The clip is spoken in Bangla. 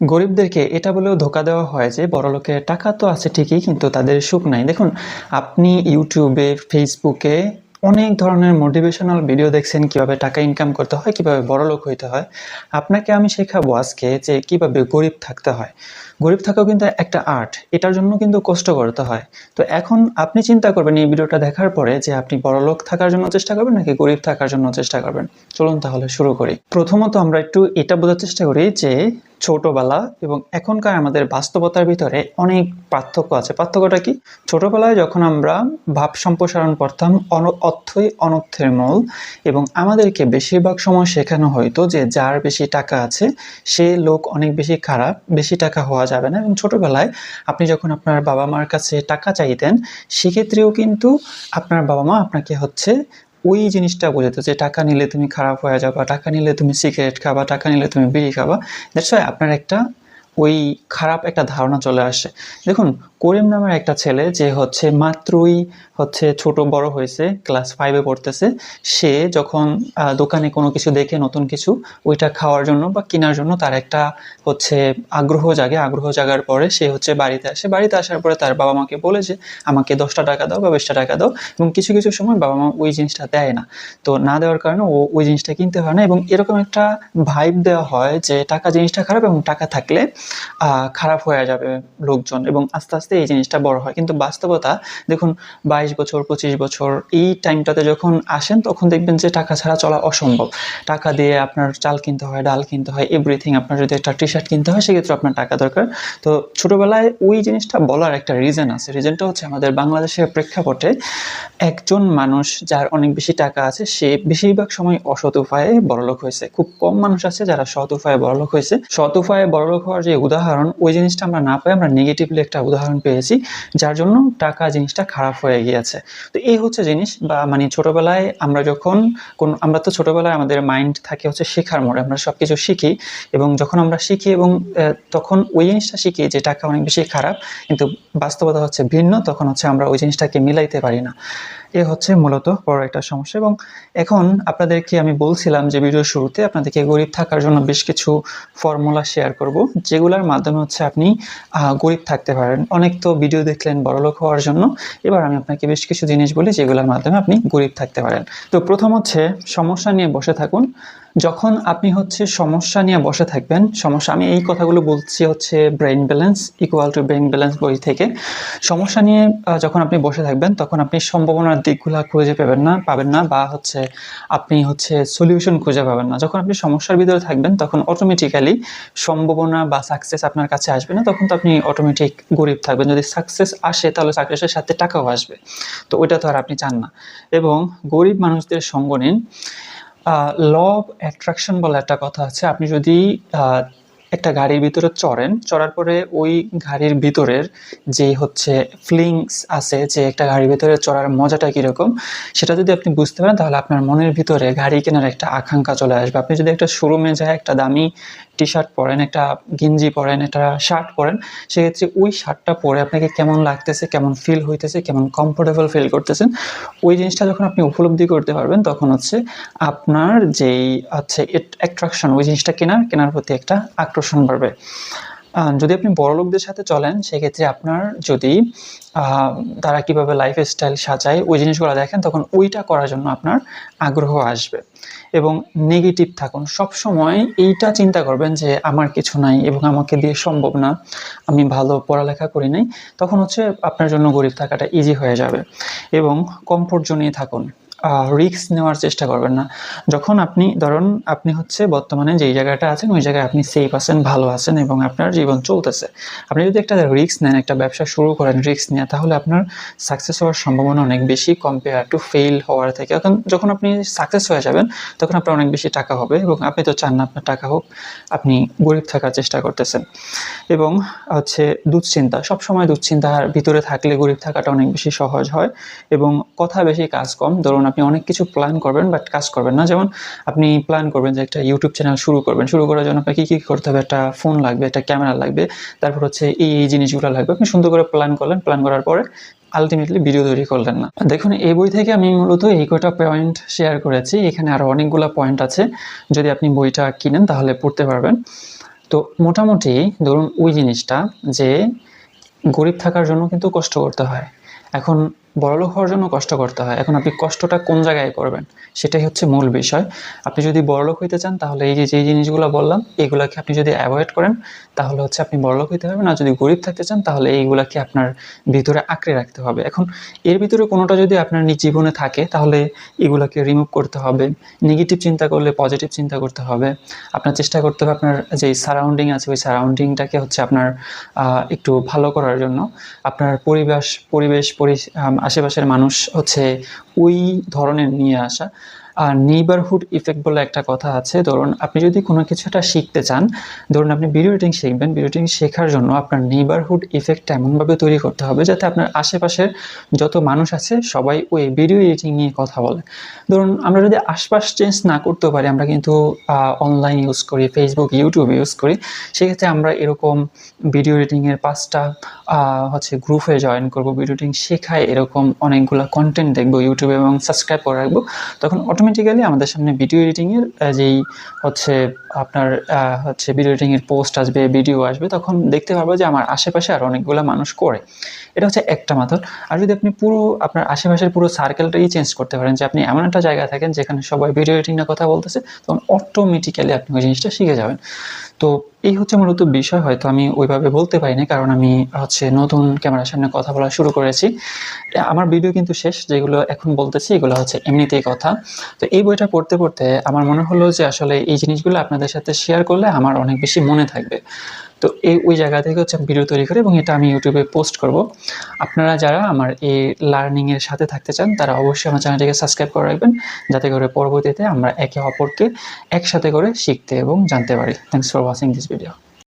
গরিবদেরকে এটা বলেও ধোঁকা দেওয়া হয় যে বড়লোকের টাকা তো আছে ঠিকই, কিন্তু তাদের সুখ নাই। দেখুন, আপনি ইউটিউবে, ফেসবুকে অনেক ধরনের মোটিভেশনাল ভিডিও দেখছেন কিভাবে টাকা ইনকাম করতে হয়, কিভাবে বড়লোক হইতে হয়। আপনাকে আমি শেখাবো আজকে যে কিভাবে গরিব থাকতে হয়। গরিব থাকাও কিন্তু একটা আর্ট, এটার জন্য কিন্তু কষ্ট করতে হয়। তো এখন আপনি চিন্তা করবেন এই ভিডিওটা দেখার পরে যে আপনি বড়লোক থাকার জন্য চেষ্টা করবেন নাকি গরিব থাকার জন্য চেষ্টা করবেন। চলুন তাহলে শুরু করি। প্রথমত আমরা একটু এটা বোঝার চেষ্টা করি যে ছোটবেলা এবং এখনকার আমাদের বাস্তবতার ভিতরে অনেক পার্থক্য আছে। পার্থক্যটা কি? ছোটবেলায় যখন আমরা ভাব সম্প্রসারণ পড়তাম অর্থই অনর্থের মূল, এবং আমাদেরকে বেশিরভাগ সময় শেখানো হইতো যে যার বেশি টাকা আছে সে লোক অনেক বেশি খারাপ, বেশি টাকা হওয়া যাবে না। এবং ছোটবেলায় আপনি যখন আপনার বাবা মার কাছে টাকা চাইতেন, সেক্ষেত্রেও কিন্তু আপনার বাবা মা আপনাকে ওই জিনিসটা বোঝাতো যে টাকা নিলে তুমি খারাপ হয়ে যাবা, টাকা নিলে তুমি সিগারেট খাবা, টাকা নিলে তুমি বিড়ি খাবা। দ্যাটস ওয়াই আপনার একটা ওই খারাপ একটা ধারণা চলে আসে। দেখুন, করিম নামের একটা ছেলে যে মাত্রই ছোট বড় হয়েছে, ক্লাস 5-এ পড়তেছে। সে যখন দোকানে কোনো কিছু দেখে, নতুন কিছু, ওইটা খাওয়ার জন্য বা কেনার জন্য তার একটা আগ্রহ জাগে। আগ্রহ জাগার পরে সে বাড়িতে আসে। বাড়িতে আসার পরে তার বাবা মাকে বলে যে আমাকে 10টা টাকা দাও বা 20টা টাকা দাও, এবং কিছু কিছু সময় বাবা মা ওই জিনিসটা দেয় না। তো না দেওয়ার কারণে ও ওই জিনিসটা কিনতে পারে না, এবং এরকম একটা ভাইব দেওয়া হয় যে টাকা জিনিসটা খারাপ, এবং টাকা থাকলে খারাপ হয়ে যাবে লোকজন, এবং আস্তে আস্তে এই জিনিসটা বড় হয়। কিন্তু বাস্তবতা দেখুন, 22 বছর 25 বছর এই টাইমটাতে যখন আসেন, তখন দেখবেন যে টাকা ছাড়া চলা অসম্ভব। টাকা দিয়ে আপনার চাল কিনতে হয়, ডাল কিনতে হয়, এভরিথিং। আপনার যদি একটা টি শার্ট কিনতে হয়, সেক্ষেত্রে আপনার টাকা দরকার। তো ছোটবেলায় ওই জিনিসটা বলার একটা রিজন আছে। রিজনটা আমাদের বাংলাদেশের প্রেক্ষাপটে একজন মানুষ যার অনেক বেশি টাকা আছে, সে বেশিরভাগ সময় অসৎ উপায়ে বড়লোক হয়েছে। খুব কম মানুষ আছে যারা সৎ উপায়ে বড়লোক হয়েছে। সৎ উপায়ে বড়লোক হওয়ার যে উদাহরণ, ওই জিনিসটা আমরা না পেয়ে আমরা নেগেটিভলি একটা উদাহরণ পেয়েছি, যার জন্য টাকা জিনিসটা খারাপ হয়ে গিয়েছে। তো এই জিনিস, বা মানে ছোটবেলায় আমরা তো ছোটবেলায় আমাদের মাইন্ড থাকে শেখার মোড়ে, আমরা সবকিছু শিখি, এবং যখন আমরা শিখি এবং তখন ওই জিনিসটা শিখি যে টাকা অনেক বেশি খারাপ, কিন্তু বাস্তবতা ভিন্ন। তখন আমরা ওই জিনিসটাকে মিলাইতে পারি না। এ মূলত বড় একটা সমস্যা। এবং এখন আপনাদেরকে আমি বলছিলাম যে ভিডিওর শুরুতে আপনাদেরকে গরিব থাকার জন্য বেশ কিছু ফর্মুলা শেয়ার করব, যেগুলোর মাধ্যমে আপনি গরিব থাকতে পারেন। অনেক তো ভিডিও দেখলেন বড়লোক হওয়ার জন্য, এবার আমি আপনাকে বেশ কিছু জিনিস বলি যেগুলোর মাধ্যমে আপনি গরিব থাকতে পারেন। তো প্রথম সমস্যা নিয়ে বসে থাকুন। যখন আপনি সমস্যা নিয়ে বসে থাকবেন, আমি এই কথাগুলো বলছি brain balance equal to brain balance বই থেকে। সমস্যা নিয়ে যখন আপনি বসে থাকবেন, তখন আপনি সম্ভাবনার দিকগুলো খুঁজে পাবেন না, বা আপনি সলিউশন খুঁজে পাবেন না। যখন আপনি সমস্যার ভিতরে থাকবেন, তখন অটোমেটিক্যালি সম্ভাবনা বা সাকসেস আপনার কাছে আসবে না। তখন তো আপনি অটোমেটিক গরিব থাকবেন। যদি সাকসেস আসে, তাহলে সাকসেসের সাথে টাকাও আসবে, তো ওইটা তো আর আপনি চান না। এবং গরিব মানুষদের সঙ্গ নিন। ল অফ অ্যাট্রাকশন বলে একটা কথা আছে। আপনি যদি একটা গাড়ির ভিতরে চড়ার পরে ওই গাড়ির ভিতরের যে ফিলিংস আছে, যে একটা গাড়ির ভিতরে চড়ার মজাটা কীরকম, সেটা যদি আপনি বুঝতে পারেন, তাহলে আপনার মনের ভিতরে গাড়ি কেনার একটা আকাঙ্ক্ষা চলে আসবে। আপনি যদি একটা শোরুমে যায়, একটা দামি টি শার্ট পরেন, একটা গেঞ্জি পরেন, একটা শার্ট পরেন, সেক্ষেত্রে ওই শার্টটা পরে আপনাকে কেমন লাগতেছে, কেমন ফিল হইতেছে, কেমন কমফোর্টেবল ফিল করতেছেন, ওই জিনিসটা যখন আপনি উপলব্ধি করতে পারবেন, তখন আপনার যেই অ্যাট্রাকশন, ওই জিনিসটা কেনার প্রতি একটা আকর্ষণ বাড়বে। যদি আপনি বড়লোকদের সাথে চলেন, সেক্ষেত্রে আপনার যদি তারা কিভাবে লাইফস্টাইল সাজায় ওই জিনিসগুলো দেখেন, তখন ওইটা করার জন্য আপনার আগ্রহ আসবে। এবং নেগেটিভ থাকুন। সবসময় এইটা চিন্তা করবেন যে আমার কিছু নাই এবং আমাকে দিয়ে সম্ভব না, আমি ভালো পড়ালেখা করি নাই। তখন আপনার জন্য গরিব থাকাটা ইজি হয়ে যাবে। এবং কমফোর্ট জোনেই থাকুন। রিস্ক নেওয়ার চেষ্টা করবেন না। যখন আপনি ধরুন, আপনি বর্তমানে যেই জায়গাটা আছেন, ওই জায়গায় আপনি সেফ আছেন, ভালো আছেন, এবং আপনার জীবন চলতেছে। আপনি যদি একটা রিস্ক নেন, একটা ব্যবসা শুরু করেন রিস্ক নিয়ে, তাহলে আপনার সাকসেস হওয়ার সম্ভাবনা অনেক বেশি কম্পেয়ার টু ফেল হওয়ার থেকে। এখন যখন আপনি সাকসেস হয়ে যাবেন, তখন আপনার অনেক বেশি টাকা হবে, এবং আপনি তো চান না আপনার টাকা হোক, আপনি গরিব থাকার চেষ্টা করতেছেন। এবং দুশ্চিন্তা, সবসময় দুশ্চিন্তার ভিতরে থাকলে গরিব থাকাটা অনেক বেশি সহজ হয়। এবং কথা বেশি, কাজ কম। ধরুন, আপনি অনেক কিছু প্ল্যান করবেন, বাট কাজ করবেন না। যেমন আপনি প্ল্যান করবেন যে একটা ইউটিউব চ্যানেল শুরু করবেন। শুরু করার জন্য আপনাকে কী করতে হবে? একটা ফোন লাগবে, একটা ক্যামেরা লাগবে, তারপর এই জিনিসগুলো লাগবে। আপনি সুন্দর করে প্ল্যান করলেন, প্ল্যান করার পরে আলটিমেটলি ভিডিও তৈরি করলেন না। দেখুন, এই বই থেকে আমি মূলত এই কয়টা পয়েন্ট শেয়ার করেছি। এখানে আরও অনেকগুলো পয়েন্ট আছে, যদি আপনি বইটা কিনেন তাহলে পড়তে পারবেন। তো মোটামুটি ধরুন ওই জিনিসটা যে গরিব থাকার জন্য কিন্তু কষ্ট করতে হয়, এখন বড়লোক হওয়ার জন্য কষ্ট করতে হয়। এখন আপনি কষ্টটা কোন জায়গায় করবেন সেটাই হচ্ছে মূল বিষয়। আপনি যদি বড়লোক হইতে চান তাহলে এই যে যেই জিনিসগুলো বললাম এগুলাকে আপনি যদি অ্যাভয়েড করেন তাহলে হচ্ছে আপনি বড়লোক হইতে পারবেন। আর যদি গরিব থাকতে চান তাহলে এইগুলাকে আপনার ভিতরে আঁকড়ে রাখতে হবে। এখন এর ভিতরে কোনোটা যদি আপনার নিজ জীবনে থাকে তাহলে এগুলাকে রিমুভ করতে হবে। নেগেটিভ চিন্তা করলে পজিটিভ চিন্তা করতে হবে। আপনার চেষ্টা করতে হবে আপনার যেই সারাউন্ডিং আছে ওই সারাউন্ডিংটাকে হচ্ছে আপনার একটু ভালো করার জন্য। আপনার পরিবেশ আশেপাশের মানুষ হচ্ছে ওই ধরনের নিয়ে আসা। আর নেইবারহুড ইফেক্ট বলে একটা কথা আছে। ধরুন আপনি যদি কোনো কিছু একটা শিখতে চান, ধরুন আপনি ভিডিও এডিটিং শিখবেন, ভিডিও এডিটিং শেখার জন্য আপনার নেইবারহুড ইফেক্টটা এমনভাবে তৈরি করতে হবে যাতে আপনার আশেপাশের যত মানুষ আছে সবাই ওই ভিডিও এডিটিং নিয়ে কথা বলে। ধরুন আমরা যদি আশপাশ চেঞ্জ না করতেও পারি, আমরা কিন্তু অনলাইন ইউজ করি, ফেসবুক ইউটিউব ইউজ করি, সেক্ষেত্রে আমরা এরকম ভিডিও এডিটিংয়ের 5টা হচ্ছে গ্রুপে জয়েন করব, ভিডিও এডিটিং শেখায় এরকম অনেকগুলো কন্টেন্ট দেখবো ইউটিউবে এবং সাবস্ক্রাইব করে রাখবো। তখন অটোমেটিক্যালি আমাদের সামনে ভিডিও এডিটিংয়ের যেই হচ্ছে আপনার হচ্ছে ভিডিও এডিটিংয়ের পোস্ট আসবে, ভিডিও আসবে, তখন দেখতে পারবো যে আমার আশেপাশে আর অনেকগুলো মানুষ করে। এটা হচ্ছে একটা মেথড। আর যদি আপনি পুরো আপনার আশেপাশের পুরো সার্কেলটাই চেঞ্জ করতে পারেন, যে আপনি এমন একটা জায়গায় থাকেন যেখানে সবাই ভিডিও এডিটিং নিয়ে কথা বলতেছে, তখন অটোমেটিক্যালি আপনি ওই জিনিসটা শিখে যাবেন। তো এই হচ্ছে মূলত বিষয়। হয়তো আমি ওইভাবে বলতে পারিনি কারণ আমি হচ্ছে নতুন ক্যামেরার সামনে কথা বলা শুরু করেছি। আমার ভিডিও কিন্তু শেষ, যেগুলো এখন বলতেছি এগুলো হচ্ছে এমনিতেই কথা। তো এই বইটা পড়তে পড়তে আমার মনে হলো যে আসলে এই জিনিসগুলো আপনাদের সাথে শেয়ার করলে আমার অনেক বেশি মনে থাকবে। তো ওই জায়গা থেকে হচ্ছে আমি ভিডিও তৈরি করি এবং এটা আমি ইউটিউবে পোস্ট করব। আপনারা যারা আমার এই লার্নিংয়ের সাথে থাকতে চান তারা অবশ্যই আমার চ্যানেলটিকে সাবস্ক্রাইব করে রাখবেন, যাতে করে পরবর্তীতে আমরা একে অপরকে একসাথে করে শিখতে এবং জানতে পারি। Thanks for watching this video.